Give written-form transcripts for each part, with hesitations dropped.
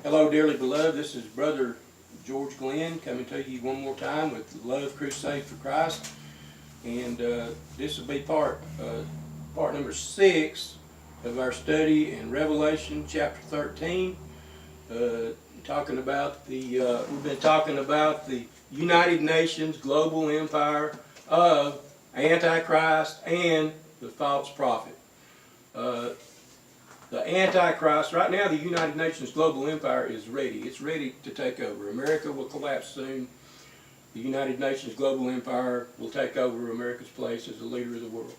Hello, dearly beloved. This is Brother George Glenn coming to you one more time with the Love Crusade for Christ. And this will be part number 6 of our study in Revelation chapter 13. Talking about we've been talking about the United Nations global empire of Antichrist and the false prophet. The Antichrist, right now the United Nations global empire is ready. It's ready to take over. America will collapse soon. The United Nations global empire will take over America's place as the leader of the world.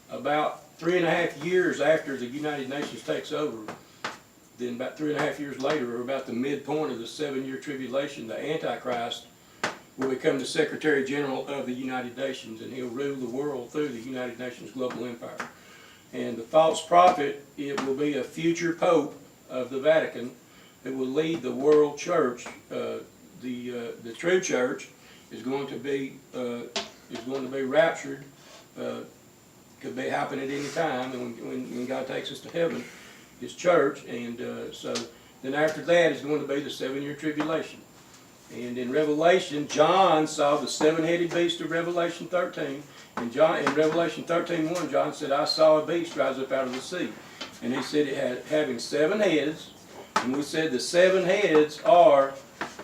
About 3.5 years after the United Nations takes over, then about 3.5 years later, or about the midpoint of the 7-year tribulation, the Antichrist will become the Secretary General of the United Nations, and he'll rule the world through the United Nations global empire. And the false prophet, it will be a future pope of the Vatican that will lead the world church. The true church is going to be raptured. Could be happen at any time, and when God takes us to heaven, His church, and so then after that is going to be the 7-year tribulation. And in Revelation, John saw the 7-headed beast of Revelation 13. And in Revelation 13:1, John said, I saw a beast rise up out of the sea. And he said it had having 7 heads. And we said the 7 heads are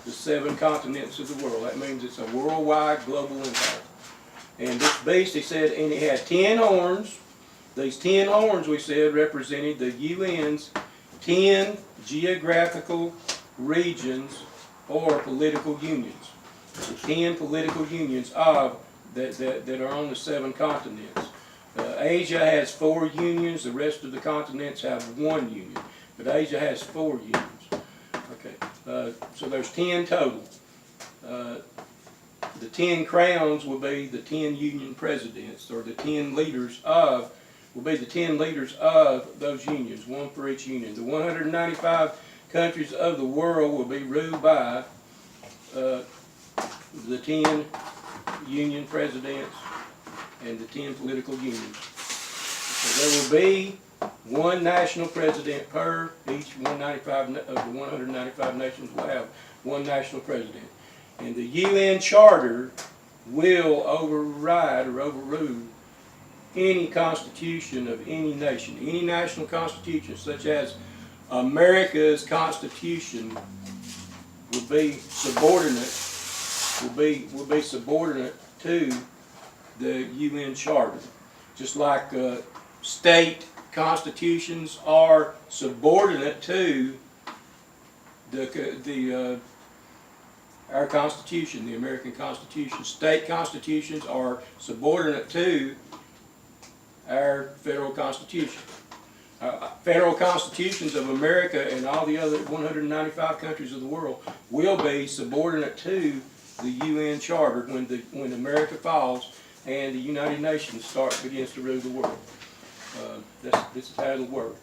the 7 continents of the world. That means it's a worldwide global empire. And this beast, he said, and it had 10 horns. These 10 horns, we said, represented the UN's 10 geographical regions or political unions. The 10 political unions that are on the 7 continents. Asia has 4 unions. The rest of the continents have 1 union. But Asia has 4 unions. Okay, so there's 10 total. The 10 crowns will be the 10 union presidents, or the 10 leaders of, will be the 10 leaders of those unions, 1 for each union. The 195 countries of the world will be ruled by the 10 union presidents and the 10 political unions. So there will be 1 national president per each 195 of the 195 nations will have 1 national president. And the UN Charter will override or overrule any constitution of any nation, any national constitution, such as America's Constitution will be subordinate to the UN Charter, just like state constitutions are subordinate to our Constitution, the American Constitution. State constitutions are subordinate to our federal Constitution. Federal constitutions of America and all the other 195 countries of the world will be subordinate to the UN Charter when America falls and the United Nations begins to rule the world. This is how it'll work.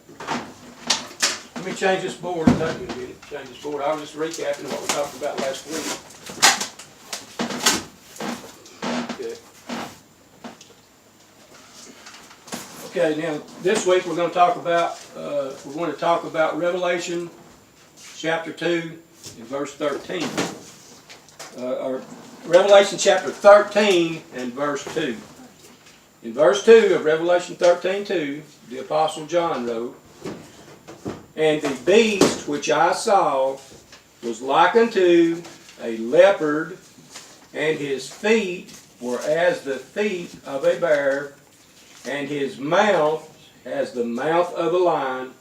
Let me change this board. Change this board. I was just recapping what we talked about last week. Okay, now this week we're going to talk about Revelation chapter 2 and verse 13. Or Revelation chapter 13 and verse 2. In verse 2 of Revelation 13:2, the Apostle John wrote, And the beast which I saw was like unto a leopard, and his feet were as the feet of a bear, and his mouth as the mouth of a lion.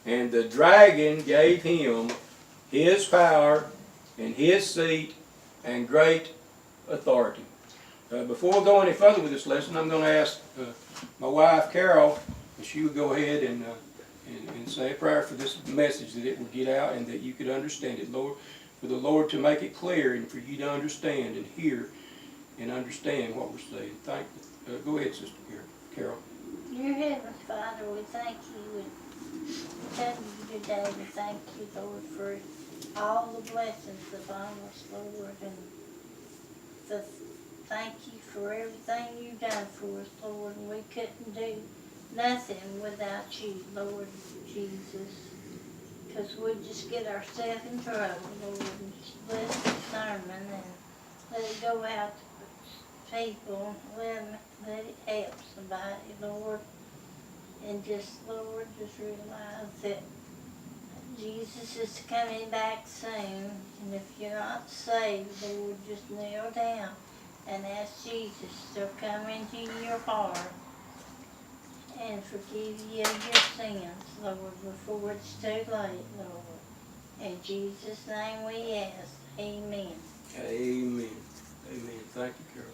And the dragon gave him his power and his seat and great authority. Before we go any further with this lesson, I'm going to ask my wife Carol if she would go ahead and say a prayer for this message, that it would get out and that you could understand it, Lord, for the Lord to make it clear and for you to understand and hear and understand what we're saying. Go ahead, Sister Carol. Dear Heavenly Father, we thank you and thank you today. We thank you, Lord, for all the blessings upon us, Lord, and thank you for everything you've done for us, Lord, and we couldn't do nothing without you, Lord Jesus. Because we just get ourselves in trouble, Lord, and just bless the sermon and let it go out to people, let it help somebody, Lord. And just, Lord, just realize that Jesus is coming back soon. And if you're not saved, Lord, just kneel down and ask Jesus to come into your heart and forgive you of your sins, Lord, before it's too late, Lord. In Jesus' name we ask. Amen. Amen. Amen. Thank you, Carol.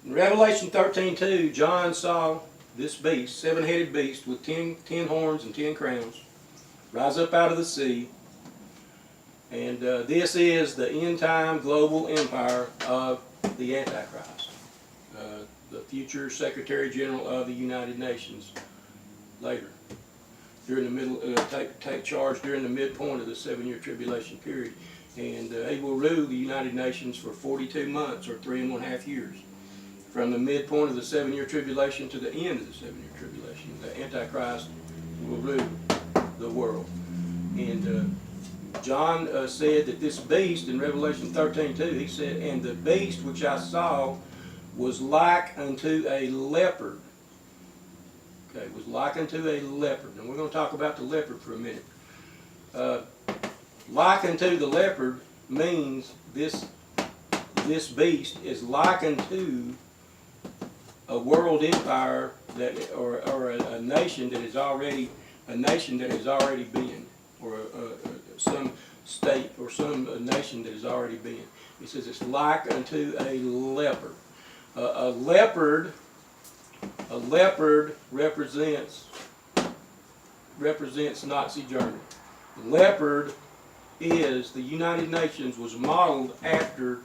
In Revelation 13:2, John saw this beast, seven-headed beast with 10 horns and 10 crowns, rise up out of the sea. And this is the end-time global empire of the Antichrist, the future Secretary General of the United Nations later. During the middle, take charge during the midpoint of the 7-year tribulation period. And he will rule the United Nations for 42 months, or 3.5 years. From the midpoint of the 7-year tribulation to the end of the 7-year tribulation, the Antichrist will rule the world. And John said that this beast, in Revelation 13:2, he said, and the beast which I saw was like unto a leopard. Okay, was like unto a leopard. And we're going to talk about the leopard for a minute. Like unto the leopard means this beast is like unto a world empire that, or a nation that is already been, or some state or some nation that has already been. He says it's like unto a leopard. A leopard represents Nazi Germany. Leopard is, the United Nations was modeled after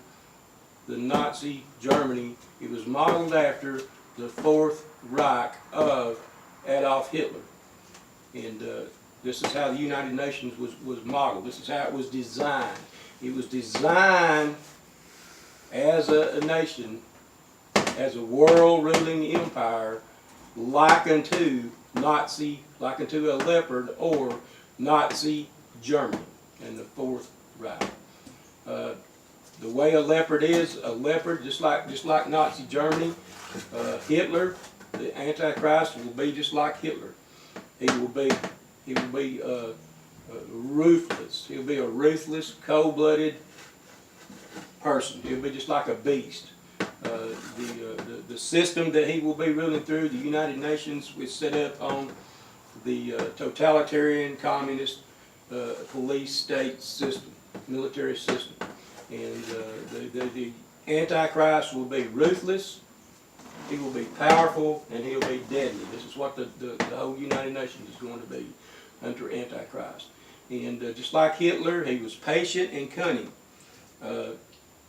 the Nazi Germany. It was modeled after the Fourth Reich of Adolf Hitler. And this is how the United Nations was modeled. This is how it was designed. It was designed as a nation, as a world ruling empire, like unto a leopard, or Nazi Germany and the Fourth Reich. The way a leopard is, just like Nazi Germany, Hitler, the Antichrist, will be just like Hitler. He will be ruthless. He'll be a ruthless, cold-blooded person. He'll be just like a beast. The system that he will be ruling through, the United Nations, was set up on the totalitarian, communist, police state system, military system. And the Antichrist will be ruthless, he will be powerful, and he'll be deadly. This is what the whole United Nations is going to be under Antichrist. And just like Hitler, he was patient and cunning. For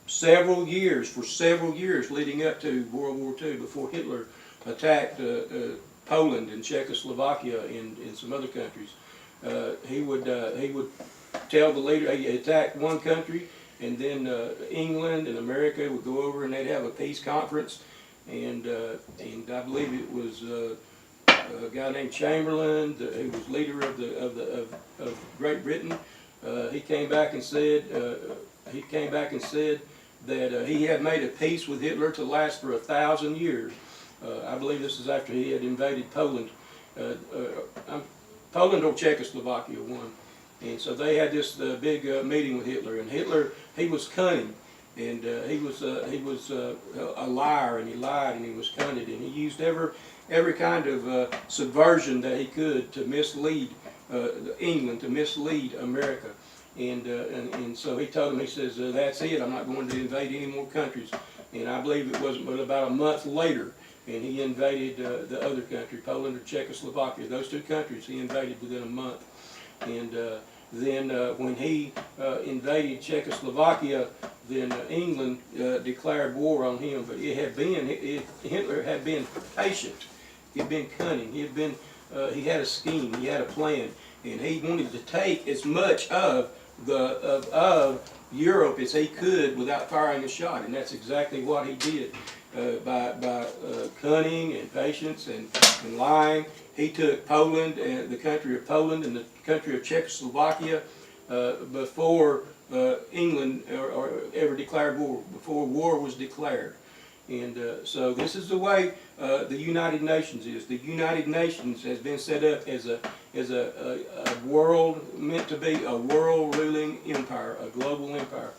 several years leading up to World War II, before Hitler attacked Poland and Czechoslovakia and some other countries, he would tell the leader, he attacked one country, and then England and America would go over and they'd have a peace conference, and I believe it was a guy named Chamberlain, who was leader of Great Britain. He came back and said that he had made a peace with Hitler to last for 1,000 years. I believe this is after he had invaded Poland. Poland or Czechoslovakia, one. And so they had this big meeting with Hitler, and Hitler, he was cunning, and he was a liar, and he lied, and he was cunning, and he used every kind of subversion that he could to mislead England, to mislead America. And so he told him, he says, that's it, I'm not going to invade any more countries. And I believe it wasn't but about a month later, and he invaded the other country, Poland or Czechoslovakia. Those two countries he invaded within a month. And then when he invaded Czechoslovakia, then England declared war on him. But Hitler had been patient. He had been cunning. He had a scheme. He had a plan, and he wanted to take as much of Europe as he could without firing a shot. And that's exactly what he did. by cunning and patience and lying. He took Poland, and the country of Poland and the country of Czechoslovakia before England or ever declared war, before war was declared. And so this is the way the United Nations is. The United Nations has been set up as a world, meant to be a world ruling empire, a global empire.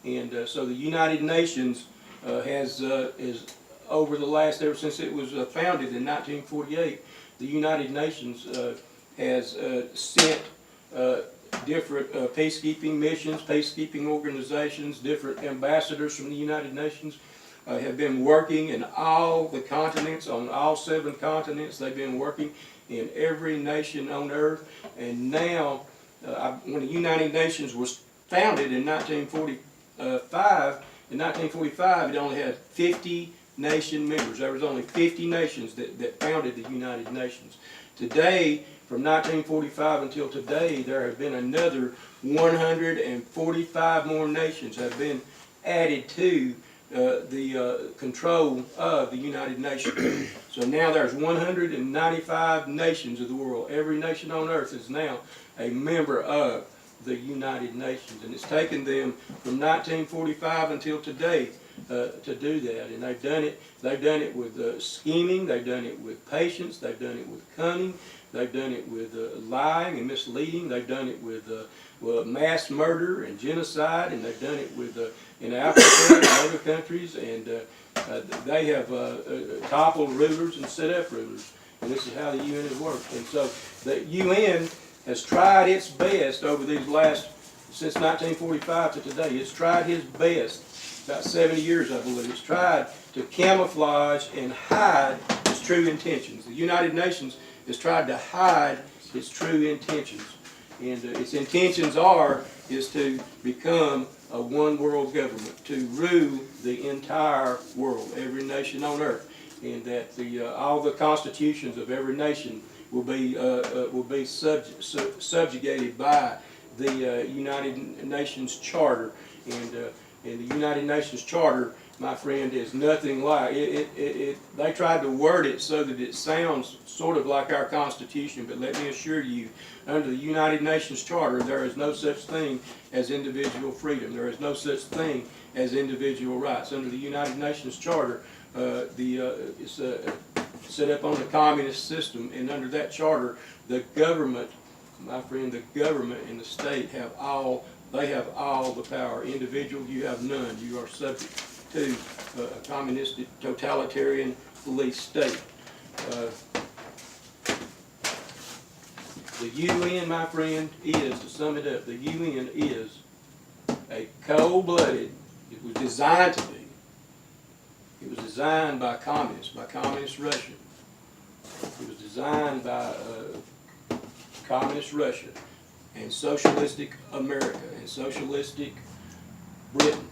And so the United Nations is over the last, ever since it was founded in 1948, the United Nations has sent different peacekeeping missions, peacekeeping organizations, different ambassadors from the United Nations have been working in all the continents, on all 7 continents. They've been working in every nation on earth. And now, when the United Nations was founded in 1945, it only had 50 nation members. There was only 50 nations that founded the United Nations. Today, from 1945 until today, there have been another 145 more nations have been added to the control of the United Nations. So now there's 195 nations of the world. Every nation on earth is now a member of the United Nations, and it's taken them from 1945 until today to do that. And they've done it. They've done it with scheming. They've done it with patience. They've done it with cunning. They've done it with lying and misleading. They've done it with mass murder and genocide, and they've done it with in Africa and other countries. And they have toppled rulers and set up rulers. And this is how the UN has worked. And so the UN has tried its best over these since 1945 to today. It's tried its best, about 70 years, I believe. It's tried to camouflage and hide its true intentions. The United Nations has tried to hide its true intentions. And its intentions is to become a one world government, to rule the entire world, every nation on earth. And that all the constitutions of every nation will be subjugated by the United Nations Charter. And the United Nations Charter, my friend, is nothing like it. They tried to word it so that it sounds sort of like our Constitution, but let me assure you, under the United Nations Charter, there is no such thing as individual freedom. There is no such thing as individual rights. Under the United Nations Charter, it's set up on the communist system, and under that charter, the government, my friend, the government and the state have all the power. Individual, you have none. You are subject to a communistic, totalitarian police state. The UN, my friend, is, to sum it up, the UN is a cold-blooded, it was designed to be, it was designed by communist Russia. It was designed by communist Russia and socialistic America and socialistic Britain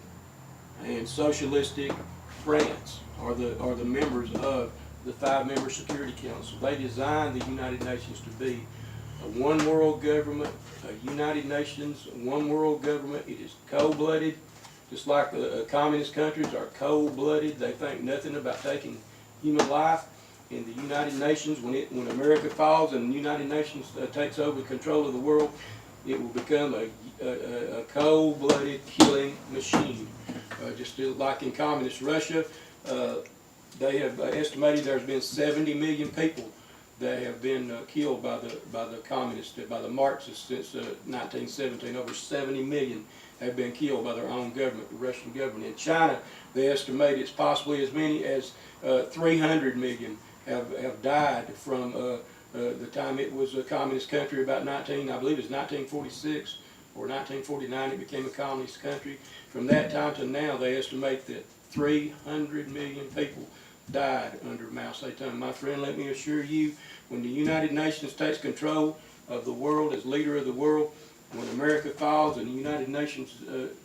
and socialistic France are the members of the 5-member Security Council. They designed the United Nations to be a one world government, a United Nations one world government. It is cold-blooded, just like the communist countries are cold-blooded. They think nothing about taking human life. In the United Nations, when America falls and the United Nations takes over control of the world, it will become a cold-blooded killing machine. Just like in communist Russia, they have estimated there's been 70 million people that have been killed by the communists, by the Marxists since 1917. Over 70 million have been killed by their own government, the Russian government. In China, they estimate it's possibly as many as 300 million have died from the time it was a communist country, about I believe it's 1946 or 1949 it became a communist country. From that time to now, they estimate that 300 million people died under Mao Zedong. My friend, let me assure you, when the United Nations takes control of the world as leader of the world, when America falls and the United Nations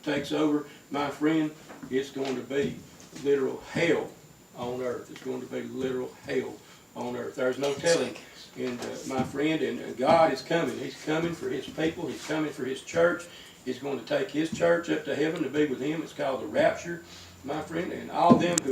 takes over, my friend, it's going to be literal hell on earth. It's going to be literal hell on earth. There's no telling. And my friend, and God is coming. He's coming for His people. He's coming for His church. He's going to take His church up to heaven to be with Him. It's called the rapture, my friend, and all them who